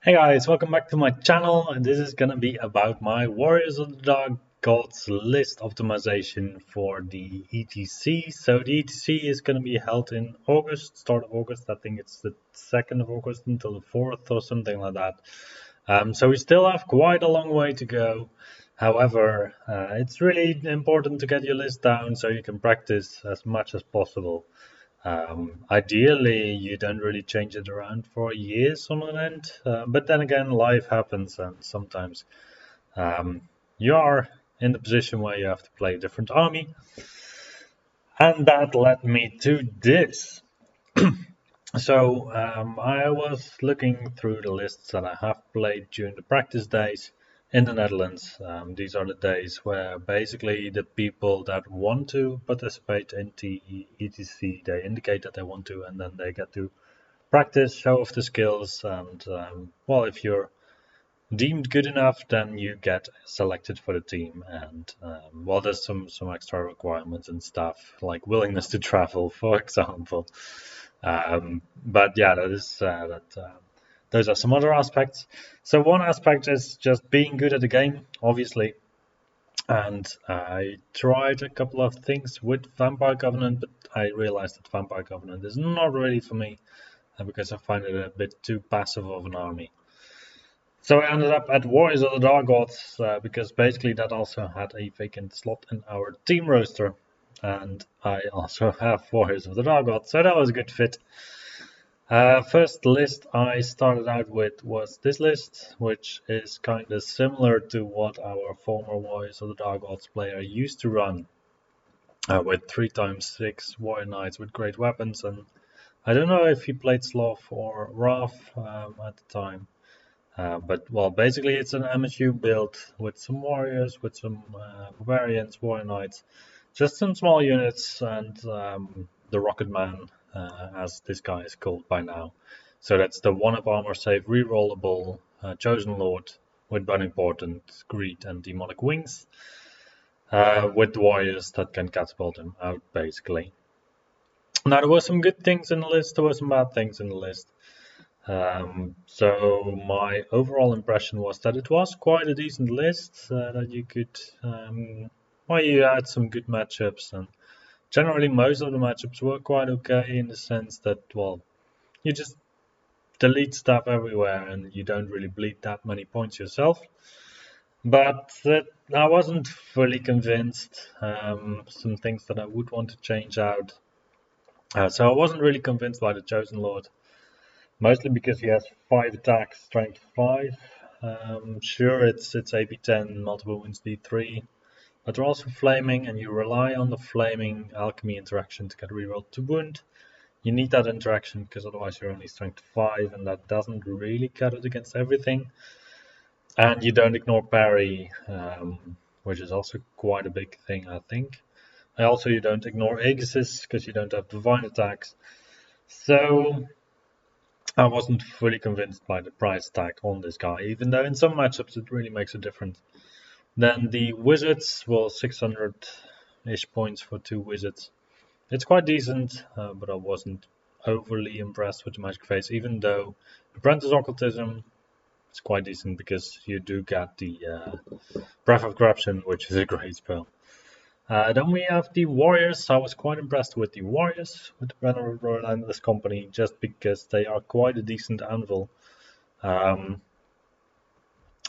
Hey guys, welcome back to my channel, and this is gonna be about my Warriors of the Dark Gods list optimization for the ETC. So the ETC is gonna be held in August, start of August. I think it's the 2nd of August until the 4th or something like that. So we still have quite a long way to go. However, it's really important to get your list down so you can practice as much as possible. Ideally, you don't really change it around for years on an end, but then again, life happens, and sometimes um, you are in the position where you have to play a different army, and that led me to this. So I was looking through the lists that I have played during the practice days in the Netherlands. These are the days where basically the people that want to participate in the ETC, they indicate that they want to, and then they get to practice, show off the skills, and well, if you're deemed good enough, then you get selected for the team. And well, there's some extra requirements and stuff like willingness to travel, for example. But yeah, that is that. Those are some other aspects. So one aspect is just being good at the game, obviously. And I tried a couple of things with Vampire Covenant, but I realized that Vampire Covenant is not really for me because I find it a bit too passive of an army. So I ended up at Warriors of the Dark Gods because basically that also had a vacant slot in our team roster. And I also have Warriors of the Dark Gods, so that was a good fit. First list I started out with was this list, which is kind of similar to what our former Warriors of the Dark Gods player used to run, with 3x6 Warrior Knights with great weapons. And I don't know if he played Sloth or Wrath at the time. But well, basically it's an MSU build with some warriors, with some barbarians, warrior knights, just some small units, and the Rocket Man, as this guy is called by now. So that's the 1-up armor save, rerollable Chosen Lord with Burning Portent, Greed, and Demonic Wings, with warriors that can catapult him out, basically. Now, there were some good things in the list, there were some bad things in the list. So my overall impression was that it was quite a decent list, that you could, well, you had some good matchups, and generally most of the matchups were quite okay in the sense that, well, you just delete stuff everywhere and you don't really bleed that many points yourself. But I wasn't fully convinced. Some things that I would want to change out. So I wasn't really convinced by the Chosen Lord. Mostly because he has 5 attacks, strength 5. Sure, it's AP 10, multiple wounds D3, but they're also flaming, and you rely on the flaming alchemy interaction to get rerolled to wound. You need that interaction because otherwise you're only strength 5, and that doesn't really cut it against everything. And you don't ignore parry, which is also quite a big thing, I think. And also, you don't ignore Aegises because you don't have divine attacks. So I wasn't fully convinced by the price tag on this guy, even though in some matchups it really makes a difference. Then the Wizards, well, 600-ish points for 2 Wizards. It's quite decent, but I wasn't overly impressed with the Magic Face, even though Apprentice Occultism is quite decent because you do get the Breath of Corruption, which is a great spell. Then we have the Warriors. I was quite impressed with the Warriors, with the Banner Royal Endless Company, just because they are quite a decent anvil.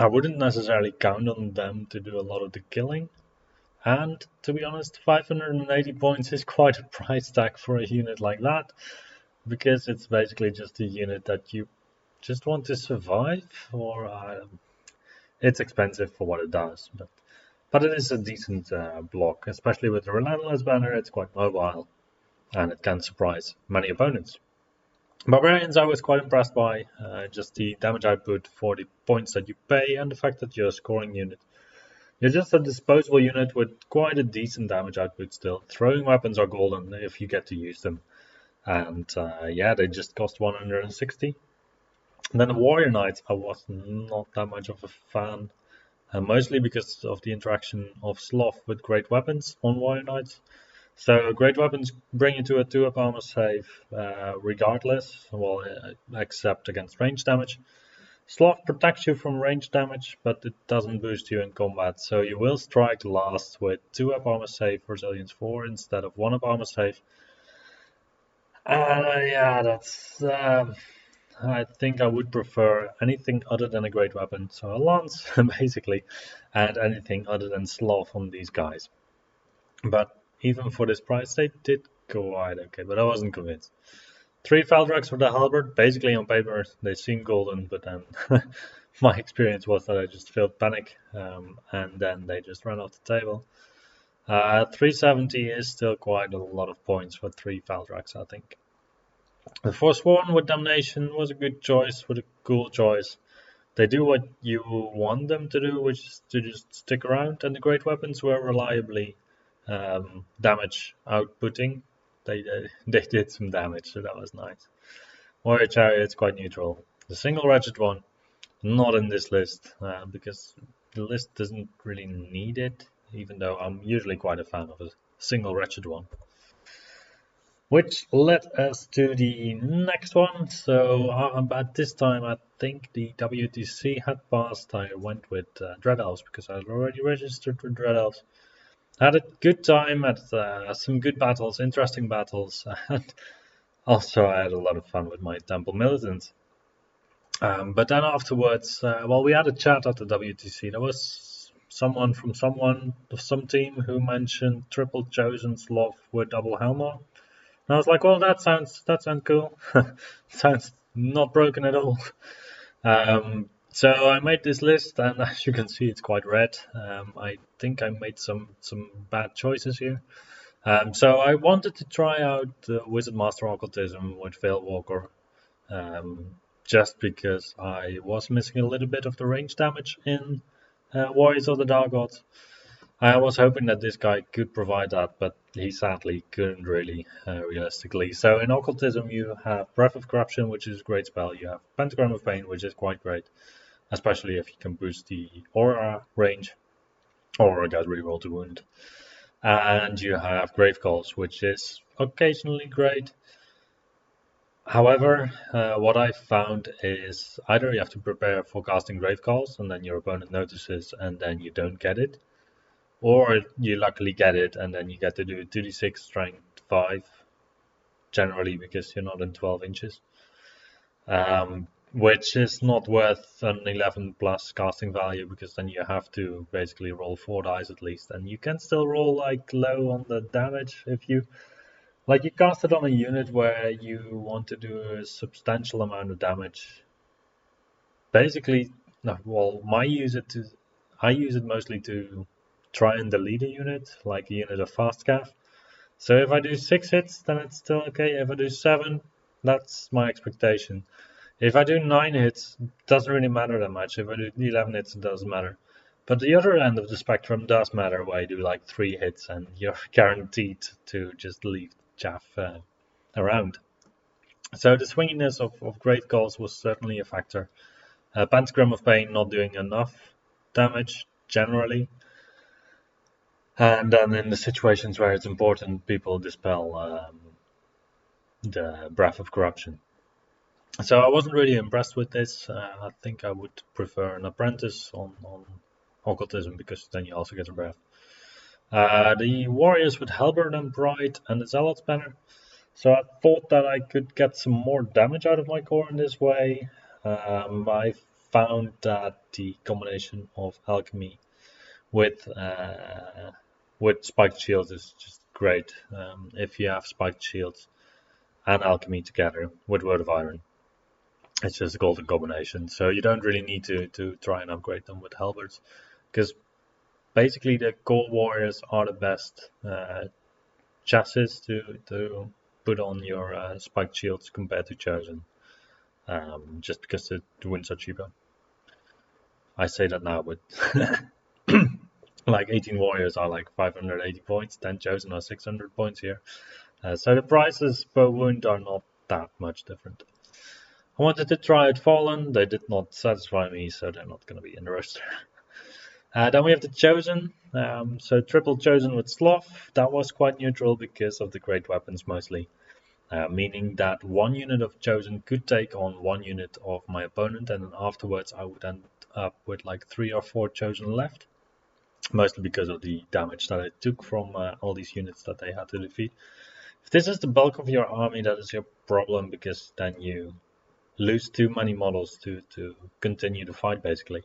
I wouldn't necessarily count on them to do a lot of the killing. And to be honest, 580 points is quite a price tag for a unit like that, because it's basically just a unit that you just want to survive, or it's expensive for what it does. But it is a decent block, especially with the Relentless Banner. It's quite mobile, and it can surprise many opponents. Barbarians I was quite impressed by, just the damage output for the points that you pay and the fact that you're a scoring unit. You're just a disposable unit with quite a decent damage output still. Throwing weapons are golden if you get to use them. And yeah, they just cost 160. And then the Warrior Knights, I was not that much of a fan. Mostly because of the interaction of Sloth with great weapons on Warrior Knights. So great weapons bring you to a 2-up armor save regardless, well, except against range damage. Sloth protects you from range damage, but it doesn't boost you in combat, so you will strike last with 2 up armor save, resilience 4 instead of 1 up armor save. Yeah, that's. I think I would prefer anything other than a great weapon, so a lance, basically, and anything other than sloth on these guys. But even for this price, they did go wide, okay, but I wasn't convinced. 3 Faldrax for the halberd. Basically, on paper, they seem golden, but then my experience was that I just felt panic, and then they just ran off the table. 370 is still quite a lot of points for 3 Faldrax, I think. The Forsworn with Damnation was a good choice, with a cool choice. They do what you want them to do, which is to just stick around, and the Great Weapons were reliably damage outputting. They did some damage, so that was nice. Warrior Chariot's quite neutral. The single Wretched one, not in this list, because the list doesn't really need it, even though I'm usually quite a fan of a single Wretched one. Which led us to the next one. So at this time, I think the WTC had passed. I went with Dread Elves because I had already registered for Dread Elves. Had a good time at some good battles, interesting battles, and also I had a lot of fun with my Temple Militants. But then afterwards, we had a chat at the WTC. There was someone from some team who mentioned Triple Chosen Sloth with double Helmor. And I was like, well, that sounds cool. Sounds not broken at all. So I made this list, and as you can see, it's quite red. I think I made some bad choices here. So I wanted to try out Wizard Master Occultism with Veil Walker, just because I was missing a little bit of the range damage in Warriors of the Dark Gods. I was hoping that this guy could provide that, but he sadly couldn't really, realistically. So in Occultism you have Breath of Corruption, which is a great spell. You have Pentagram of Pain, which is quite great, especially if you can boost the Aura range. Aura got reroll to wound. And you have Grave Calls, which is occasionally great. However, what I found is either you have to prepare for casting Grave Calls, and then your opponent notices, and then you don't get it. Or you luckily get it, and then you get to do 2d6 strength 5, generally because you're not in 12 inches. Which is not worth an 11 plus casting value, because then you have to basically roll 4 dice at least. And you can still roll like low on the damage if you cast it on a unit where you want to do a substantial amount of damage. Basically, I use it mostly to try and delete a unit, like a unit of fast cav. So if I do 6 hits, then it's still okay. If I do 7, that's my expectation. If I do 9 hits, it doesn't really matter that much. If I do 11 hits, it doesn't matter. But the other end of the spectrum does matter, where you do like 3 hits and you're guaranteed to just leave chaff around. So the swinginess of Grave Calls was certainly a factor. Pentagram of Pain not doing enough damage, generally. And then in the situations where it's important, people dispel the Breath of Corruption. So I wasn't really impressed with this. I think I would prefer an Apprentice on Occultism, because then you also get a Breath. The Warriors with Halberd and Bright and the Zealot's banner. So I thought that I could get some more damage out of my core in this way. I found that the combination of Alchemy with Spiked Shields is just great. If you have Spiked Shields and Alchemy together with Word of Iron, it's just a golden combination. So you don't really need to try and upgrade them with halberds, because basically the Gold Warriors are the best chassis to put on your Spiked Shields compared to Chosen, just because the wins are cheaper. I say that now, but like 18 Warriors are like 580 points, 10 Chosen are 600 points here. So the prices per wound are not that much different. I wanted to try out Fallen, they did not satisfy me, so they're not going to be in the roster. Then we have the Chosen, so triple Chosen with Sloth. That was quite neutral because of the great weapons mostly. meaning that one unit of Chosen could take on one unit of my opponent, and then afterwards I would end up with like 3 or 4 Chosen left, mostly because of the damage that I took from all these units that they had to defeat. If this is the bulk of your army, that is your problem, because then you lose too many models to continue the fight, basically.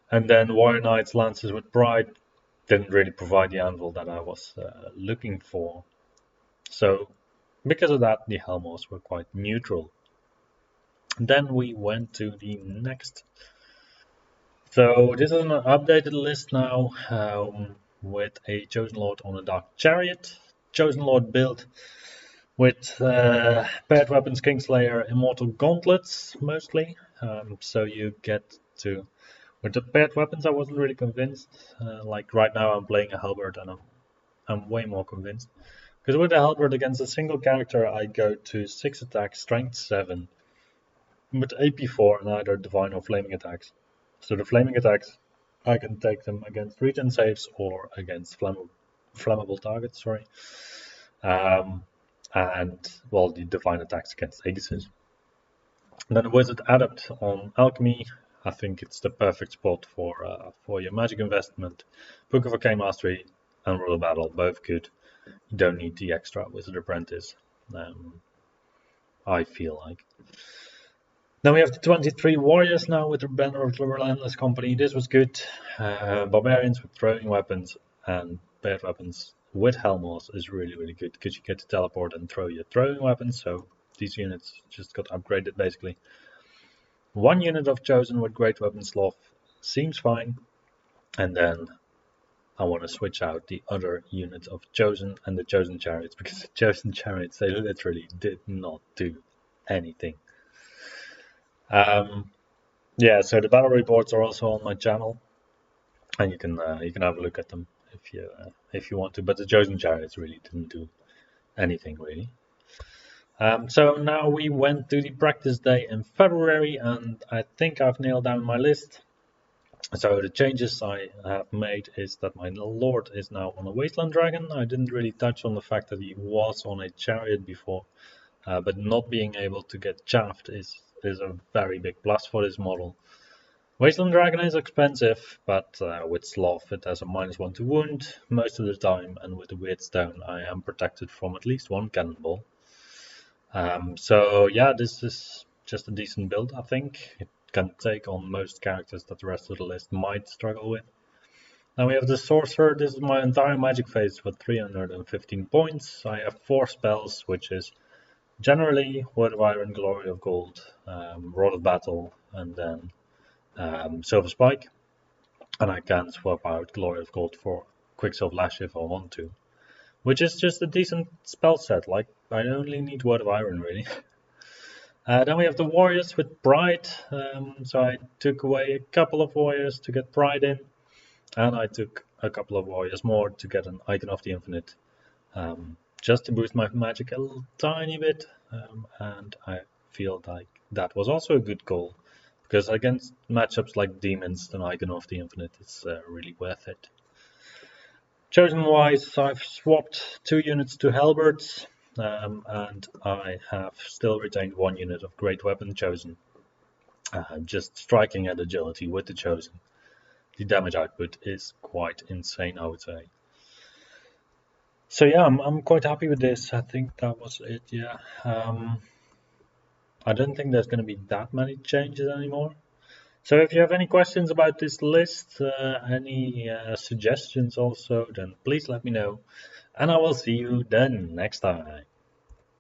And then Warrior Knights, Lancers with Pride didn't really provide the anvil that I was looking for. So because of that, the Helmors were quite neutral. And then we went to the next. So this is an updated list now, with a Chosen Lord on a Dark Chariot. Chosen Lord build with paired weapons, Kingslayer, Immortal Gauntlets mostly. So you get to, with the paired weapons I wasn't really convinced. Like right now I'm playing a Halberd and I'm way more convinced. Because with the Halberd against a single character I go to 6 attacks, strength 7, with AP 4 and either divine or flaming attacks. So the flaming attacks, I can take them against regen saves or against flammable targets, sorry. And, well, the divine attacks against Aegises. And then the Wizard Adept on Alchemy, I think it's the perfect spot for your magic investment. Book of Arcane Mastery and Rule of Battle, both good. You don't need the extra Wizard Apprentice, I feel like. Then we have the 23 Warriors now with the Banner of the Relentless Company. This was good. Barbarians with throwing weapons and paired weapons with Helmors is really, really good because you get to teleport and throw your throwing weapons. So these units just got upgraded basically. One unit of Chosen with Great Weapon Sloth seems fine. And then I want to switch out the other unit of Chosen and the Chosen Chariots, because the Chosen Chariots, they literally did not do anything. Yeah, so the battle reports are also on my channel, and you can have a look at them if you want to. But the Chosen Chariots really didn't do anything really. So now we went to the practice day in February, and I think I've nailed down my list. So the changes I have made is that my Lord is now on a Wasteland Dragon. I didn't really touch on the fact that he was on a Chariot before, but not being able to get chaffed is a very big plus for this model. Wasteland Dragon is expensive, but with Sloth it has a -1 to wound most of the time, and with the Weird Stone I am protected from at least one cannonball. So yeah, this is just a decent build, I think. It can take on most characters that the rest of the list might struggle with. Now we have the Sorcerer. This is my entire magic phase with 315 points. I have 4 spells, which is generally Word of Iron, Glory of Gold, Rod of Battle, and then Silver Spike. And I can swap out Glory of Gold for Quicksilver Lash if I want to, which is just a decent spell set. Like, I only need Word of Iron really. Then we have the Warriors with Pride. So I took away a couple of Warriors to get Pride in, and I took a couple of Warriors more to get an Icon of the Infinite, just to boost my magic a little tiny bit, and I feel like that was also a good goal, because against matchups like Demons, an Icon of the Infinite is really worth it. Chosen wise, I've swapped 2 units to Halberds, and I have still retained 1 unit of Great Weapon Chosen, just striking at agility with the Chosen. The damage output is quite insane, I would say. So yeah, I'm quite happy with this. I think that was it, yeah. I don't think there's going to be that many changes anymore. So if you have any questions about this list, any suggestions also, then please let me know. And I will see you then next time.